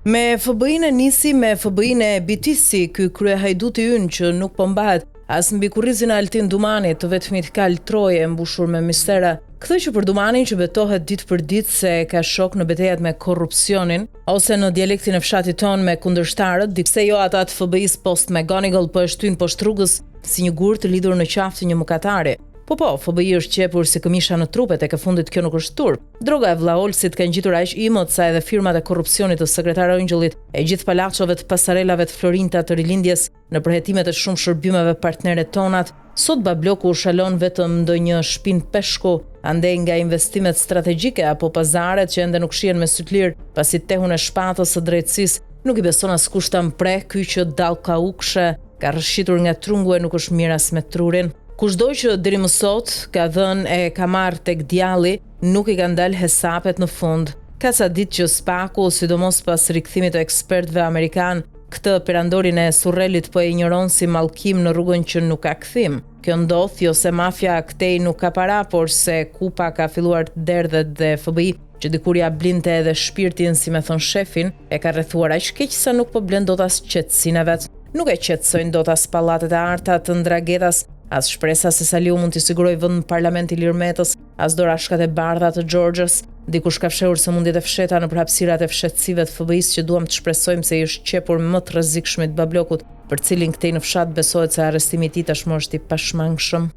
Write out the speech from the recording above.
Me FBI-n e nisi me FBI-n e BTC, ky kryehajduti ynë që nuk po mbahet as mbi kurrizin e Altin Dumanit, të vetmit kal troje mbushur me mistera. Këtë që për Dumanin që betohet ditë për ditë se ka shok në betejat me korrupsionin, ose në dialektin e fshatit ton me kundërshtarët, dikse jo ata të FBI-s post McGonigal po e shtyn poshtë rrugës si një gur të lidhur në qafë të një mëkatari. Po, FBI është qepur si këmisha në trupet e ke fundit kjo nuk është turp. Droga e vlla Olsit ka ngjitur aq imot sa edhe firmat e korrupsionit të sekretar Ëngjellit e gjithë palaçove të pasarelave të Florinta të rilindjes në përhetimet e shumë shërbimeve partnere tonat. Sot Babloku u shalon vetëm ndonjë shpinë peshku, andej nga investimet strategjike apo pazaret që ende nuk shihen me sy të lirë, pasi tehun e shpatës së drejtësisë nuk i beson askush ta mpreh, ky që dall kaukshe, ka rrshitur nga trungu e nuk është mirë as me trurin. Kushdo që deri më sot ka dhënë e ka marrë tek djalli, nuk i kanë dalë hesapet në fund. Ka sa ditë që Spaku, sidomos pas rikthimit të ekspertëve amerikan, këtë perandorin e Surrelit po e injoron si mallkim në rrugën që nuk ka kthim. Kjo ndodh jo se mafia këtej nuk ka para, por se kupa ka filluar të derdhet dhe FBI, që dikur ja blinte edhe shpirtin, si me thon shefin, e ka rrethuar aq keq sa nuk po blen dot as qetësinë vet. Nuk e qetësojnë dot as pallatet e arta të Ndragetas, as shpresa se Saliu mund t'i siguroj vend në parlament i Lirmetës, as dorashkat e bardha të Xhorxhës. Dikush ka fshehur sëmundjet e fsheta në hapësirat e fshehtësive të FBI-s që duam të shpresojmë se i është qepur më të rrezikshmit Bablokut, për cilin këtej në fshat besohet se arrestimi i tij tashmë është i pashmangshëm.